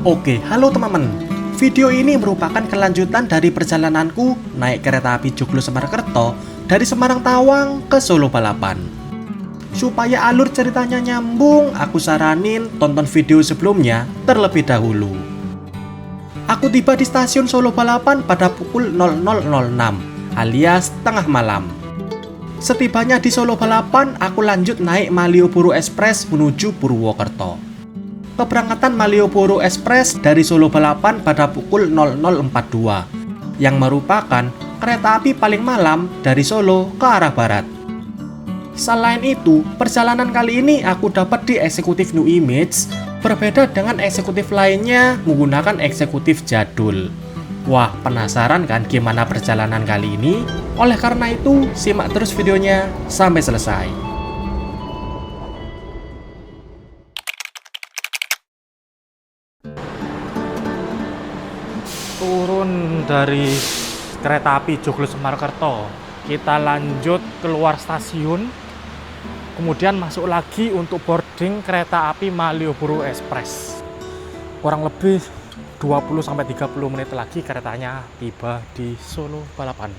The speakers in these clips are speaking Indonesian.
Oke, halo teman-teman. Video ini merupakan kelanjutan dari perjalananku naik kereta api Joglo Semarkerto dari Semarang Tawang ke Solo Balapan. Supaya alur ceritanya nyambung, aku saranin tonton video sebelumnya terlebih dahulu. Aku tiba di stasiun Solo Balapan pada pukul 00.06 alias tengah malam. Setibanya di Solo Balapan, aku lanjut naik Malioboro Express menuju Purwokerto. Keberangkatan Malioboro Express dari Solo Balapan pada pukul 00.42 yang merupakan kereta api paling malam dari Solo ke arah barat. Selain itu, perjalanan kali ini aku dapat di eksekutif New Image, berbeda dengan eksekutif lainnya menggunakan eksekutif jadul. Wah, penasaran kan gimana perjalanan kali ini? Oleh karena itu, simak terus videonya sampai selesai. Turun dari kereta api Joglo Semarkerto, kita lanjut keluar stasiun, kemudian masuk lagi untuk boarding kereta api Malioboro Express. Kurang lebih 20-30 menit lagi keretanya tiba di Solo Balapan.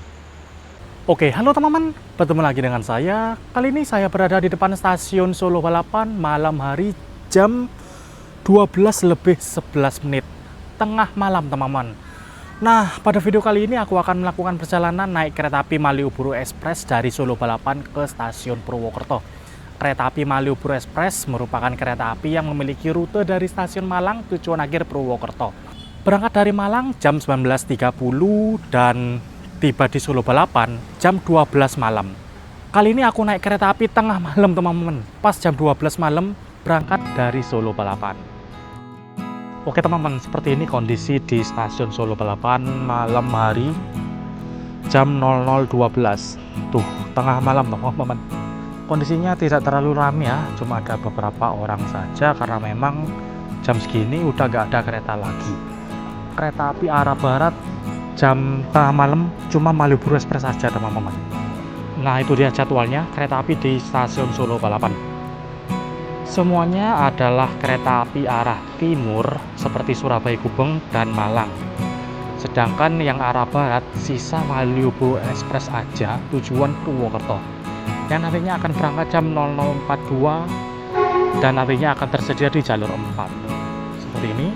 Oke, halo teman-teman, bertemu lagi dengan saya. Kali ini saya berada di depan stasiun Solo Balapan malam hari jam 12:11 menit, tengah malam teman-teman. Nah, pada video kali ini aku akan melakukan perjalanan naik kereta api Malioboro Express dari Solo Balapan ke stasiun Purwokerto. Kereta api Malioboro Express merupakan kereta api yang memiliki rute dari stasiun Malang tujuan akhir Purwokerto. Berangkat dari Malang jam 19.30 dan tiba di Solo Balapan jam 12 malam. Kali ini aku naik kereta api tengah malam teman-teman, pas jam 12 malam berangkat dari Solo Balapan. Oke teman-teman, seperti ini kondisi di stasiun Solo Balapan malam hari jam 00.12. Tuh, tengah malam teman-teman. Kondisinya tidak terlalu ramai ya, cuma ada beberapa orang saja karena memang jam segini udah gak ada kereta lagi. Kereta api arah barat jam tengah malam cuma Malioboro Express saja teman-teman. Nah, itu dia jadwalnya kereta api di stasiun Solo Balapan. Semuanya adalah kereta api arah timur seperti Surabaya Gubeng dan Malang. Sedangkan yang arah barat sisa Malioboro Express aja tujuan Purwokerto. Yang nantinya akan berangkat jam 00.42 dan nantinya akan tersedia di jalur 4. Seperti ini.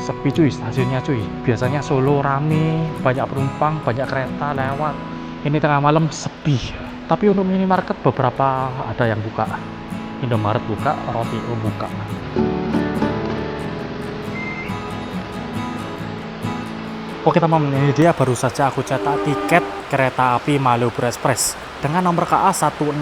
Sepi cuy stasiunnya cuy. Biasanya Solo rame, banyak penumpang, banyak kereta lewat. Ini tengah malam sepi. Tapi untuk minimarket beberapa ada yang buka. Indomaret buka, Rotio buka. Oke teman-teman, ini dia baru saja aku cetak tiket kereta api Malioboro Express dengan nomor KA 169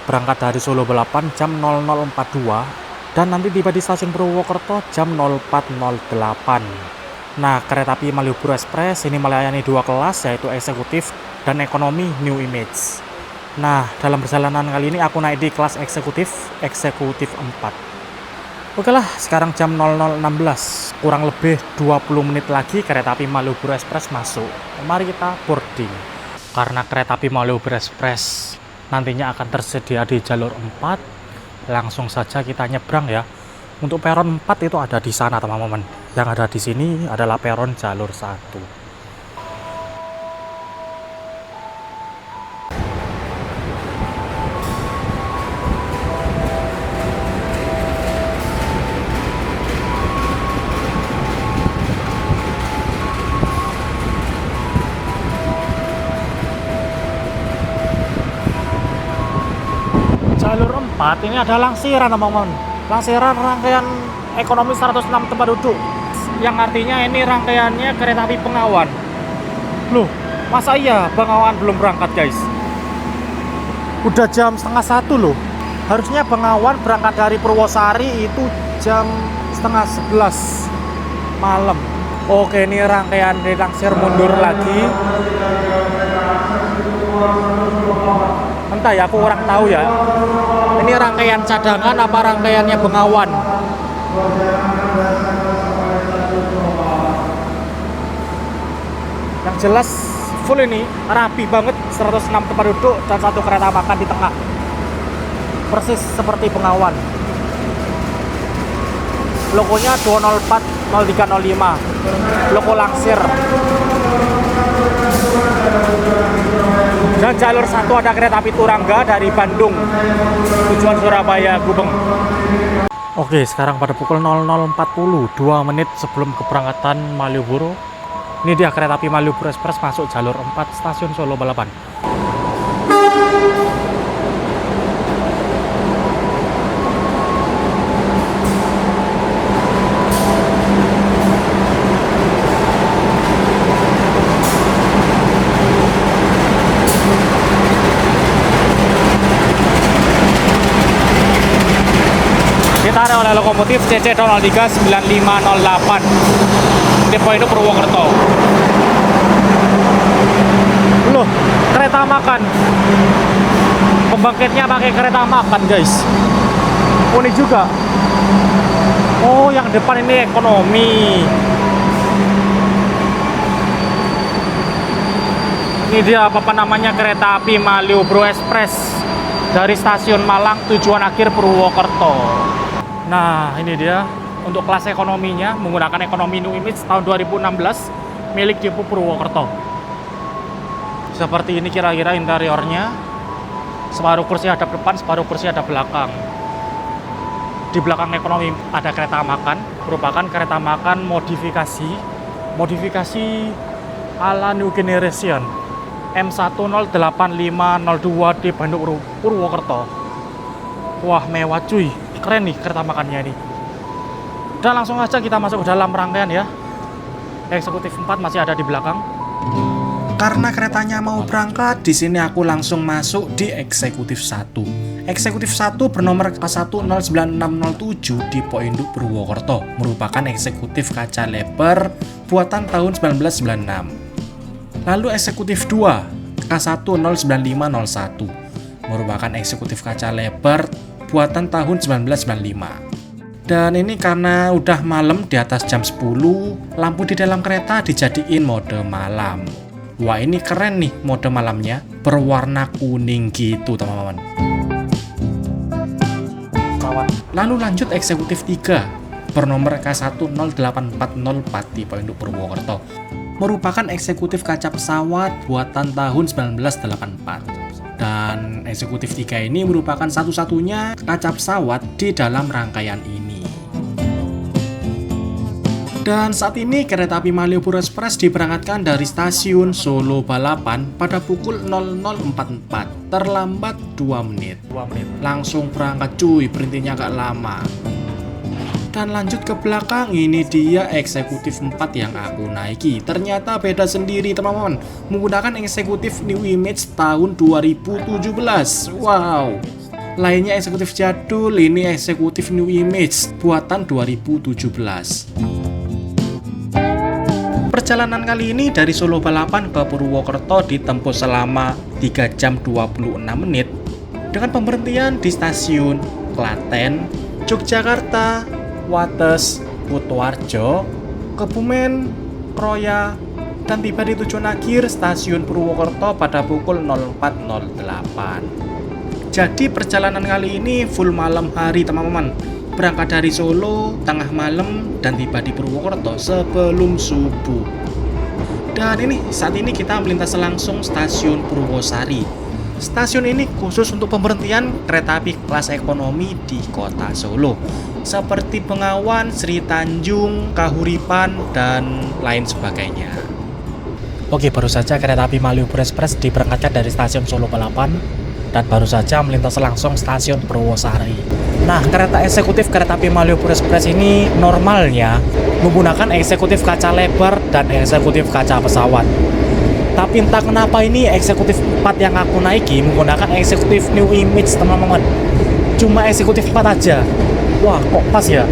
berangkat dari Solo Balapan jam 00.42 dan nanti tiba di stasiun Purwokerto jam 04.08. Nah, kereta api Malioboro Express ini melayani dua kelas, yaitu eksekutif dan ekonomi New Image. Nah, dalam perjalanan kali ini aku naik di kelas eksekutif 4. Oke lah, sekarang jam 00.16, kurang lebih 20 menit lagi kereta api Malioboro Express masuk. Mari kita boarding. Karena kereta api Malioboro Express nantinya akan tersedia di jalur 4, langsung saja kita nyebrang ya. Untuk peron 4 itu ada di sana teman-teman. Yang ada di sini adalah peron jalur 1. Jalur 4 ini ada langsiran teman-teman. Langsiran rangkaian ekonomi 106 tempat duduk, yang artinya ini rangkaiannya kereta api Bengawan. Loh, masa iya Bengawan belum berangkat guys? Udah jam 12:30 loh. Harusnya Bengawan berangkat dari Purwosari itu jam 10:30 malam. Oke, ini rangkaian dilangsir mundur lagi. Entah ya, aku kurang tahu ya. Ini rangkaian cadangan apa rangkaiannya Bengawan? Yang jelas full ini, rapi banget, 106 tempat duduk dan satu kereta makan di tengah. Persis seperti Bengawan. Logonya 204 0305. Logo langsir. Dan jalur 1 ada kereta api Turangga dari Bandung tujuan Surabaya Gubeng. Oke, sekarang pada pukul 00.40, 2 menit sebelum keberangkatan Malioboro. Ini dia kereta api Malioboro Express masuk jalur 4 stasiun Solo Balapan. Ditarik oleh lokomotif CC039508 tipe induk Purwokerto. Loh, kereta makan. Pembangkitnya pakai kereta makan, guys. Unik juga. Oh, yang depan ini ekonomi. Ini dia apa namanya, kereta api Malioboro Express dari stasiun Malang tujuan akhir Purwokerto. Nah, ini dia untuk kelas ekonominya menggunakan ekonomi New Image tahun 2016 milik Depo Purwokerto. Seperti ini kira-kira interiornya. Separuh kursi hadap depan, separuh kursi hadap belakang. Di belakang ekonomi ada kereta makan, merupakan kereta makan modifikasi ala New Generation M108502 di Bandung Purwokerto. Wah, mewah cuy. Keren nih kereta makannya nih. Dan langsung aja kita masuk ke dalam rangkaian ya. Eksekutif 4 masih ada di belakang. Karena keretanya mau berangkat, di sini aku langsung masuk di eksekutif 1. Eksekutif 1 bernomor K1096607 di Poinduk Purwokerto, merupakan eksekutif kaca lebar buatan tahun 1996. Lalu eksekutif 2 K1095501 merupakan eksekutif kaca lebar buatan tahun 1995. Dan ini karena udah malam di atas jam 10, lampu di dalam kereta dijadiin mode malam. Wah, ini keren nih mode malamnya, berwarna kuning gitu teman-teman. Lalu lanjut eksekutif 3 bernomor K1084404 di Poinduk Purwokerto, merupakan eksekutif kaca pesawat buatan tahun 1984. Dan eksekutif 3 ini merupakan satu-satunya kaca pesawat di dalam rangkaian ini. Dan saat ini kereta api Malioboro Express diberangkatkan dari stasiun Solo Balapan pada pukul 00.44, terlambat 2 menit. Langsung berangkat cuy, berhentinya agak lama. Dan lanjut ke belakang, ini dia eksekutif 4 yang aku naiki. Ternyata beda sendiri teman-teman, menggunakan eksekutif New Image tahun 2017. Wow. Lainnya eksekutif jadul, ini eksekutif New Image buatan 2017. Perjalanan kali ini dari Solo Balapan ke Purwokerto ditempuh selama 3 jam 26 menit dengan pemberhentian di stasiun Klaten, Yogyakarta, Wates, Kutoarjo, Kebumen, Kroya, dan tiba di tujuan akhir stasiun Purwokerto pada pukul 04.08. Jadi perjalanan kali ini full malam hari teman-teman. Berangkat dari Solo tengah malam dan tiba di Purwokerto sebelum subuh. Dan saat ini kita melintas langsung stasiun Purwosari. Stasiun ini khusus untuk pemberhentian kereta api kelas ekonomi di kota Solo, seperti Bengawan, Sri Tanjung, Kahuripan, dan lain sebagainya. Oke, baru saja kereta api Malioboro Express diberangkatkan dari stasiun Solo Balapan dan baru saja melintas langsung stasiun Purwosari. Nah, kereta eksekutif kereta api Malioboro Express ini normalnya menggunakan eksekutif kaca lebar dan eksekutif kaca pesawat. Tapi entah kenapa ini eksekutif 4 yang aku naiki menggunakan eksekutif New Image teman-teman. Cuma eksekutif 4 aja. Wah, kok pas ya?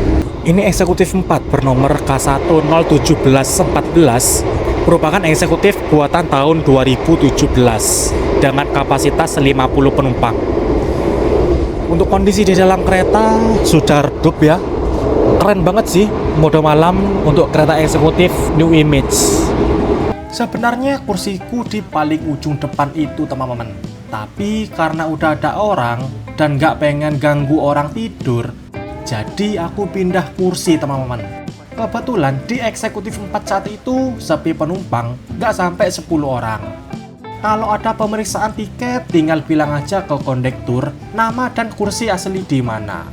Ini eksekutif 4 bernomor K1071114 merupakan eksekutif buatan tahun 2017 dengan kapasitas 50 penumpang. Untuk kondisi di dalam kereta sudah redup ya. Keren banget sih mode malam untuk kereta eksekutif New Image. Sebenarnya kursiku di paling ujung depan itu teman-teman, tapi karena udah ada orang dan gak pengen ganggu orang tidur, Jadi aku pindah kursi teman-teman. Kebetulan di eksekutif 4 saat itu sepi penumpang, nggak sampai 10 orang. Kalau ada pemeriksaan tiket, tinggal bilang aja ke kondektur nama dan kursi asli di mana.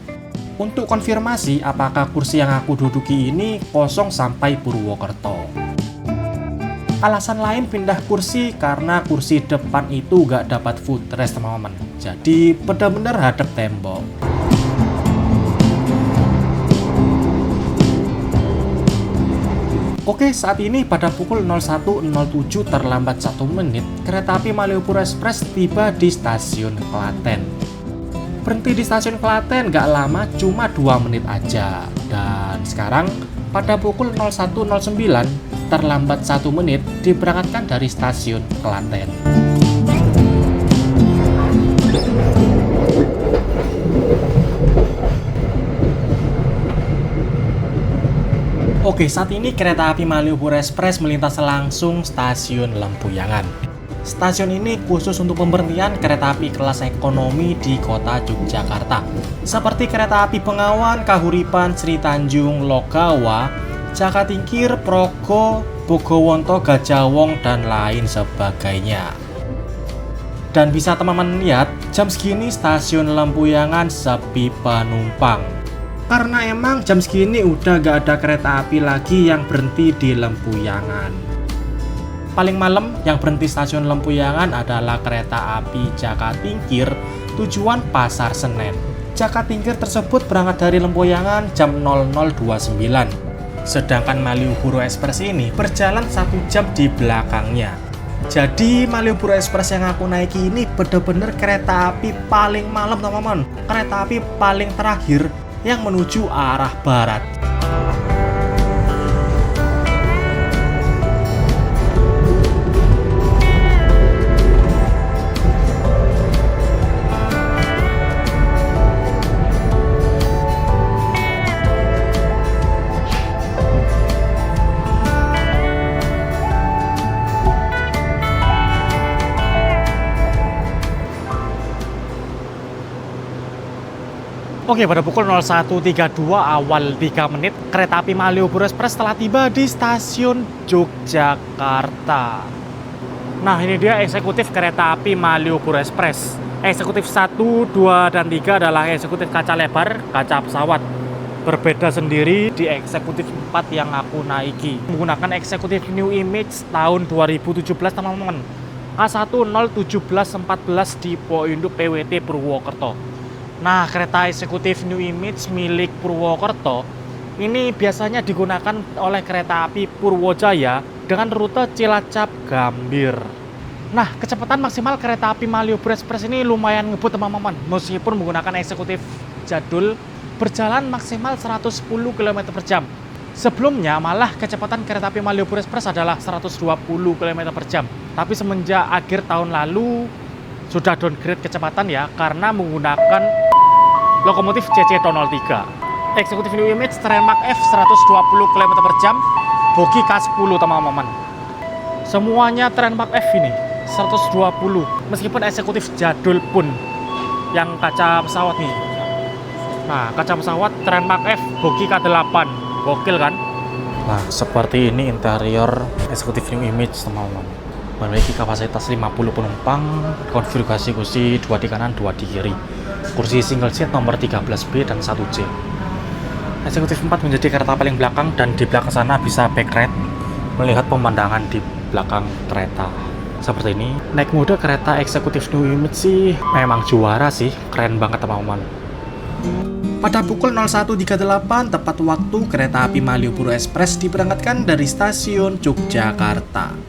Untuk konfirmasi apakah kursi yang aku duduki ini kosong sampai Purwokerto. Alasan lain pindah kursi karena kursi depan itu nggak dapat footrest teman-teman. Jadi benar-benar hadap tembok. Oke, saat ini pada pukul 01.07 terlambat 1 menit, kereta api Malioboro Express tiba di stasiun Klaten. Berhenti di stasiun Klaten gak lama, cuma 2 menit aja. Dan sekarang pada pukul 01.09 terlambat 1 menit diberangkatkan dari stasiun Klaten. Oke, saat ini kereta api Malioboro Express melintas langsung stasiun Lempuyangan. Stasiun ini khusus untuk pemberhentian kereta api kelas ekonomi di kota Yogyakarta. Seperti kereta api Bengawan, Kahuripan, Sri Tanjung, Logawa, Jakatingkir, Progo, Bogowonto, Gajahwong, dan lain sebagainya. Dan bisa teman-teman lihat, jam segini stasiun Lempuyangan sepi penumpang. Karena emang jam segini udah gak ada kereta api lagi yang berhenti di Lempuyangan. Paling malam yang berhenti stasiun Lempuyangan adalah kereta api Jakatingkir tujuan Pasar Senen. Jakatingkir tersebut berangkat dari Lempuyangan jam 00.29. Sedangkan Malioboro Express ini berjalan 1 jam di belakangnya. Jadi Malioboro Express yang aku naiki ini bener-bener kereta api paling malam teman-teman. Kereta api paling terakhir yang menuju arah barat. Oke, pada pukul 01.32 awal 3 menit, kereta api Malioboro Express telah tiba di stasiun Yogyakarta. Nah, ini dia eksekutif kereta api Malioboro Express. Eksekutif 1, 2, dan 3 adalah eksekutif kaca lebar, kaca pesawat. Berbeda sendiri di eksekutif 4 yang aku naiki. Menggunakan eksekutif New Image tahun 2017 teman-teman. K101714 di Poinduk PWT Purwokerto. Nah, kereta eksekutif New Image milik Purwokerto ini biasanya digunakan oleh kereta api Purwojaya dengan rute Cilacap Gambir. Nah, kecepatan maksimal kereta api Malioboro Express ini lumayan ngebut teman-teman. Meskipun menggunakan eksekutif jadul, berjalan maksimal 110 km/jam. Sebelumnya malah kecepatan kereta api Malioboro Express adalah 120 km/jam. Tapi semenjak akhir tahun lalu sudah downgrade kecepatan ya, karena menggunakan lokomotif CC-03. Eksekutif New Image Trainmark F 120 km/jam, bogi K10 teman-teman. Semuanya Trainmark F ini 120, meskipun eksekutif jadul pun yang kaca pesawat nih. Nah, kaca pesawat Trainmark F bogi K8, gokil kan? Nah, seperti ini interior eksekutif New Image teman-teman. Memiliki kapasitas 50 penumpang, konfigurasi kursi 2 di kanan, 2 di kiri. Kursi single seat nomor 13B dan 1C. Eksekutif 4 menjadi kereta paling belakang, dan di belakang sana bisa backride melihat pemandangan di belakang kereta. Seperti ini. Naik mode kereta eksekutif New Image sih memang juara sih, keren banget teman-teman. Pada pukul 01.38 tepat waktu kereta api Malioboro Express diberangkatkan dari stasiun Yogyakarta.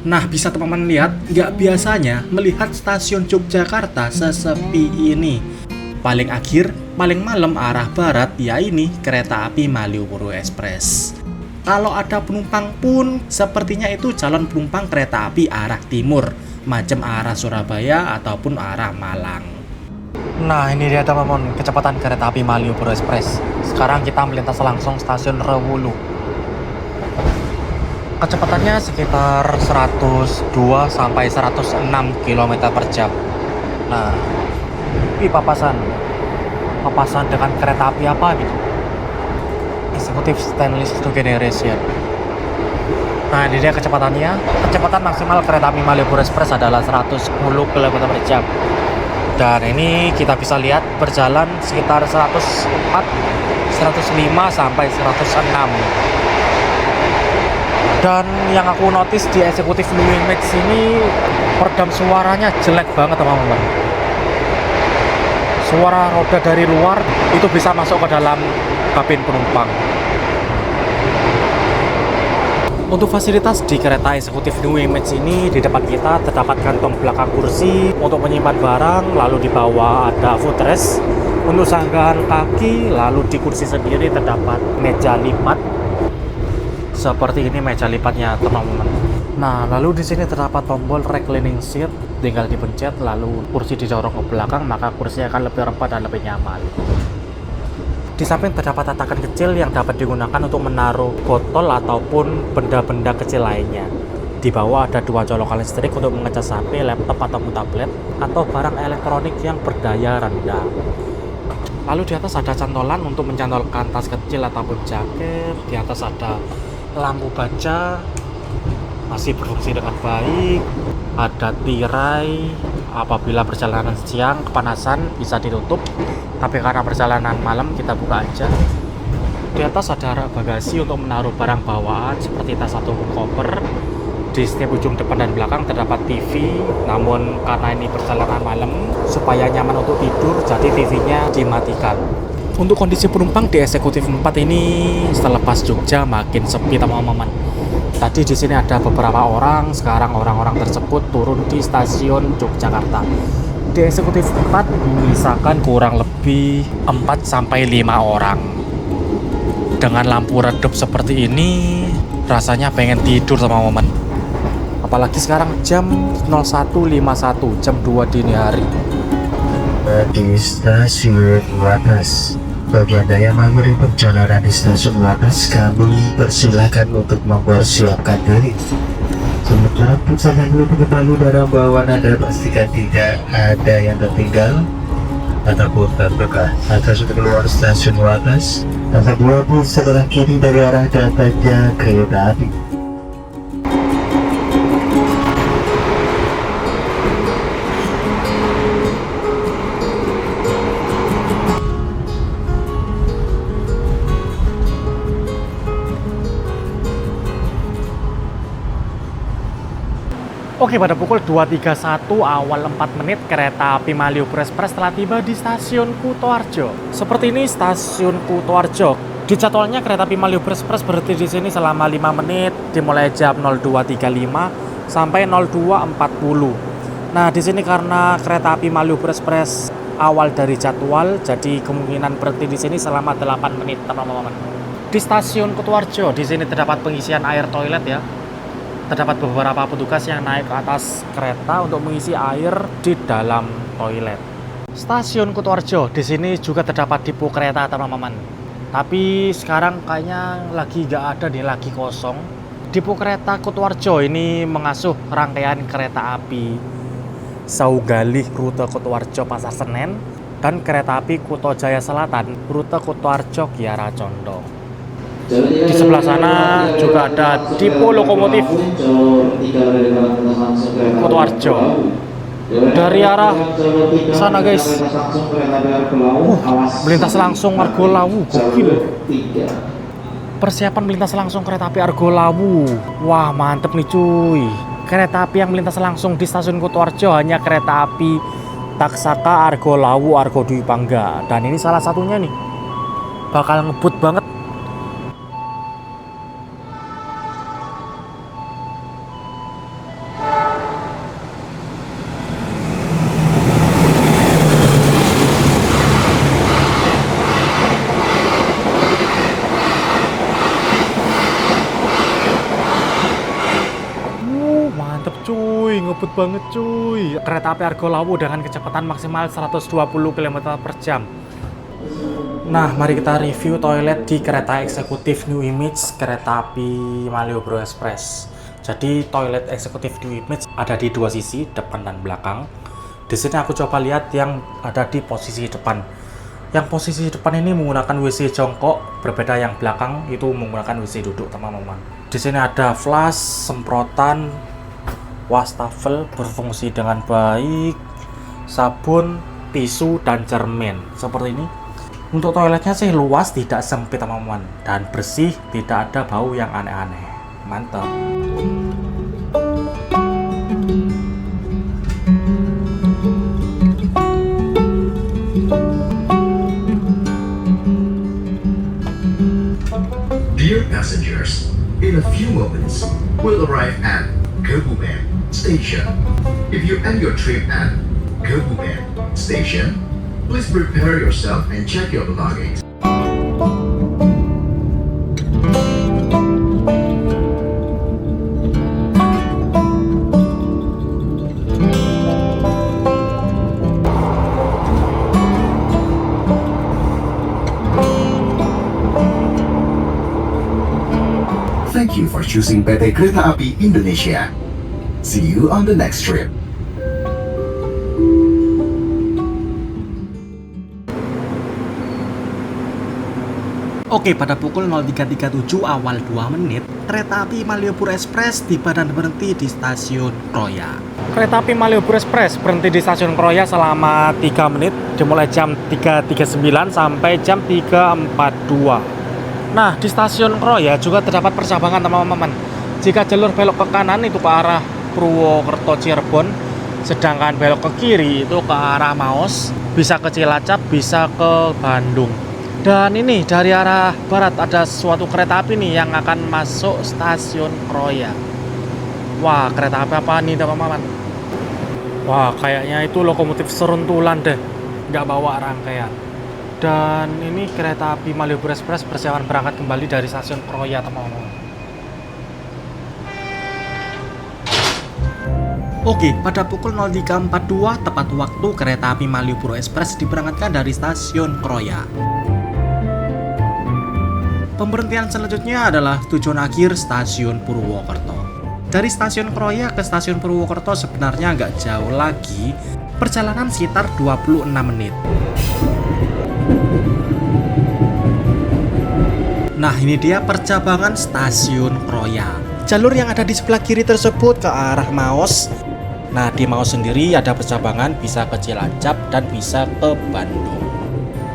Nah, bisa teman-teman lihat, nggak biasanya melihat stasiun Yogyakarta sesepi ini. Paling akhir, paling malam arah barat, ya ini kereta api Malioboro Express. Kalau ada penumpang pun, sepertinya itu calon penumpang kereta api arah timur, macam arah Surabaya ataupun arah Malang. Nah, ini dia teman-teman, kecepatan kereta api Malioboro Express. Sekarang kita melintas langsung stasiun Rewulu. Kecepatannya sekitar 102 sampai 106 km/jam. Nah, ini papasan. papasan dengan kereta api apa gitu. Eksekutif Stainless to Generation. Nah, ini dia kecepatannya. Kecepatan maksimal kereta api Malioboro Express adalah 110 km/jam. Dan ini kita bisa lihat berjalan sekitar 104, 105 sampai 106. Dan yang aku notice di eksekutif New Image ini peredam suaranya jelek banget teman-teman. Suara roda dari luar itu bisa masuk ke dalam kabin penumpang. Untuk fasilitas di kereta eksekutif New Image ini, di depan kita terdapat kantong belakang kursi untuk menyimpan barang, lalu di bawah ada footrest untuk sanggahan kaki, lalu di kursi sendiri terdapat meja lipat. Seperti ini meja lipatnya teman-teman. Nah, lalu di sini terdapat tombol reclining seat, tinggal dipencet lalu kursi didorong ke belakang, maka kursi akan lebih rapat dan lebih nyaman. Di samping terdapat tatakan kecil yang dapat digunakan untuk menaruh botol ataupun benda-benda kecil lainnya. Di bawah ada 2 colokan listrik untuk mengecas HP, laptop ataupun tablet atau barang elektronik yang berdaya rendah. Lalu di atas ada cantolan untuk mencantolkan tas kecil ataupun jaket. Di atas ada lampu baja, masih berfungsi dengan baik. Ada tirai, apabila perjalanan siang kepanasan bisa ditutup, tapi karena perjalanan malam kita buka aja. Di atas ada rak bagasi untuk menaruh barang bawaan seperti tas ataupun koper. Di setiap ujung depan dan belakang terdapat TV, namun karena ini perjalanan malam supaya nyaman untuk tidur, jadi TV-nya dimatikan. Untuk kondisi penumpang di eksekutif 4 ini selepas Jogja makin sepi teman-teman. Tadi di sini ada beberapa orang, sekarang orang-orang tersebut turun di stasiun Yogyakarta. Di eksekutif 4 misalkan kurang lebih 4 sampai 5 orang. Dengan lampu redup seperti ini, rasanya pengen tidur teman-teman. Apalagi sekarang jam 01.51, jam 2 dini hari. Di stasiun Wates, bagi Anda yang mengakhiri perjalanan di stasiun Wates, kami persilakan untuk mempersiapkan diri. Sementara pusat dulu mengetahui barang bawaan Anda, pastikan tidak ada yang tertinggal ataupun terbekas. Anda sudah keluar stasiun Wates, dan 2 bus sebelah kiri dari arah datangnya kereta api. Oke, pada pukul 2.31 awal 4 menit kereta api Malioboro Express telah tiba di stasiun Kutoarjo. Seperti ini stasiun Kutoarjo. Di jadwalnya kereta api Malioboro Express berhenti di sini selama 5 menit, dimulai jam 02.35 sampai 02.40. Nah, di sini karena kereta api Malioboro Express awal dari jadwal, jadi kemungkinan berhenti di sini selama 8 menit, teman-teman. Di stasiun Kutoarjo, di sini terdapat pengisian air toilet ya. Terdapat beberapa petugas yang naik ke atas kereta untuk mengisi air di dalam toilet. Stasiun Kutoarjo, di sini juga terdapat depo kereta teman-teman. Tapi sekarang kayaknya lagi nggak ada nih, lagi kosong. Depo kereta Kutoarjo ini mengasuh rangkaian kereta api Saugalih rute Kutoarjo Pasar Senen dan kereta api Kuto Jaya Selatan rute Kutoarjo Kiara Condong. Di sebelah sana juga ada depo lokomotif Kutoarjo. Dari arah sana guys, melintas langsung Argo Lawu, gokil. Persiapan melintas langsung kereta api Argo Lawu. Wah, mantep nih cuy. Kereta api yang melintas langsung di stasiun Kutoarjo hanya kereta api Taksaka Argo Lawu Argo Dwi Pangga. Dan ini salah satunya nih, bakal ngebut banget. Mantep cuy, ngebut banget cuy. Kereta api Argo Lawu dengan kecepatan maksimal 120 km/jam. Nah, mari kita review toilet di kereta eksekutif New Image kereta api Malioboro Express. Jadi toilet eksekutif New Image ada di 2 sisi, depan dan belakang. Di sini aku coba lihat yang ada di posisi depan. Yang posisi depan ini menggunakan WC jongkok, berbeda yang belakang itu menggunakan WC duduk, teman-teman. Di sini ada flash, semprotan, wastafel berfungsi dengan baik, sabun, tisu, dan cermin seperti ini. Untuk toiletnya sih luas, tidak sempit, teman-teman, dan bersih, tidak ada bau yang aneh-aneh. Mantap. Dear passengers, in a few moments, we'll arrive at Kebumen Station. If you end your trip at Kebumen Station, please prepare yourself and check your belongings. Thank you for choosing PT Kereta Api Indonesia. See you on the next trip. Oke, pada pukul 03.37 awal 2 menit, kereta api Malioboro Express tiba dan berhenti di stasiun Kroya. Kereta api Malioboro Express berhenti di stasiun Kroya selama 3 menit, dimulai jam 3.39 sampai jam 3.42. Nah, di stasiun Kroya juga terdapat percabangan, teman-teman. Jika jalur belok ke kanan itu ke arah Purwokerto Cirebon, sedangkan belok ke kiri itu ke arah Maos, bisa ke Cilacap, bisa ke Bandung. Dan ini dari arah barat ada suatu kereta api nih yang akan masuk stasiun Kroya. Wah, kereta api apa nih, teman-teman? Wah, kayaknya itu lokomotif seruntulan deh, nggak bawa rangkaian. Dan ini kereta api Malioboro Express persiapan berangkat kembali dari stasiun Kroya, teman-teman. Oke, pada pukul 03.42 tepat waktu kereta api Malioboro Express diberangkatkan dari stasiun Kroya. Pemberhentian selanjutnya adalah tujuan akhir stasiun Purwokerto. Dari stasiun Kroya ke stasiun Purwokerto sebenarnya nggak jauh lagi, perjalanan sekitar 26 menit. Nah, ini dia percabangan stasiun Kroya. Jalur yang ada di sebelah kiri tersebut ke arah Maos. Nah, di Maos sendiri ada percabangan bisa ke Cilacap dan bisa ke Bandung.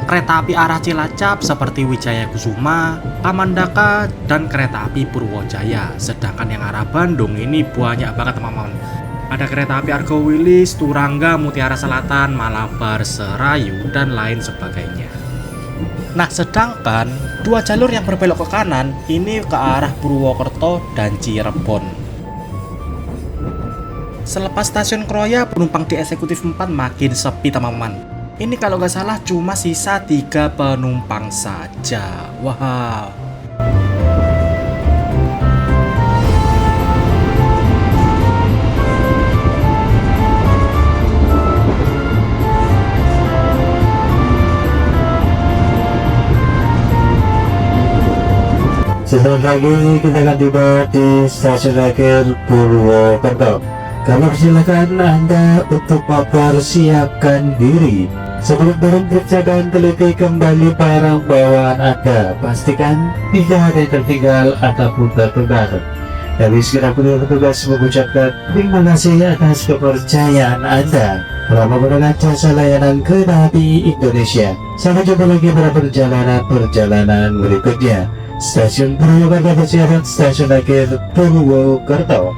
Kereta api arah Cilacap seperti Wijaya Kusuma, Kamandaka, dan kereta api Purwojaya. Sedangkan yang arah Bandung ini banyak banget, teman-teman. Ada kereta api Argo Wilis, Turangga, Mutiara Selatan, Malabar, Serayu, dan lain sebagainya. Nah, sedangkan dua jalur yang berbelok ke kanan ini ke arah Purwokerto dan Cirebon. Selepas stasiun Kroya, penumpang di eksekutif 4 makin sepi, teman-teman. Ini kalau nggak salah cuma sisa 3 penumpang saja. Wow. Sebentar lagi kita akan tiba di stasiun akhir Purwokerto. Kami persilakan Anda untuk mempersiapkan diri. Sebelum turun periksakan teliti kembali barang bawaan Anda. Pastikan tidak ada yang tertinggal ataupun tertukar. Kami segera petugas mengucapkan terima kasih atas kepercayaan Anda telah menggunakan jasa layanan kereta api Indonesia. Sampai jumpa lagi pada perjalanan berikutnya. Stasiun Purwokerto persiapan stasiun akhir Purwokerto.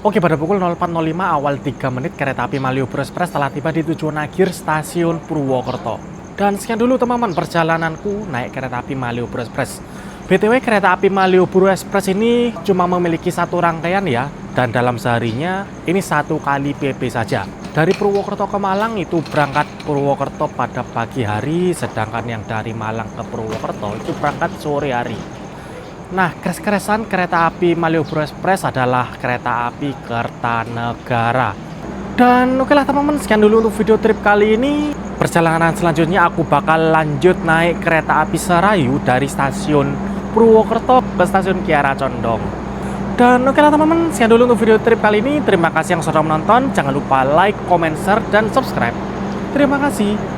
Oke, pada pukul 04.05 awal 3 menit kereta api Malioboro Express telah tiba di tujuan akhir stasiun Purwokerto. Dan sekian dulu, teman-teman, perjalananku naik kereta api Malioboro Express. BTW, kereta api Malioboro Express ini cuma memiliki 1 rangkaian ya, dan dalam seharinya ini 1 kali PP saja. Dari Purwokerto ke Malang itu berangkat Purwokerto pada pagi hari, sedangkan yang dari Malang ke Purwokerto itu berangkat sore hari. Nah, kres-kresan kereta api Malioboro Express adalah kereta api Kertanegara. Dan oke lah, teman-teman, sekian dulu untuk video trip kali ini. Perjalanan selanjutnya aku bakal lanjut naik kereta api Serayu dari stasiun Purwokerto ke stasiun Kiara Condong. Dan oke lah teman-teman, sekian dulu untuk video trip kali ini. Terima kasih yang sudah menonton. Jangan lupa like, comment, share, dan subscribe. Terima kasih.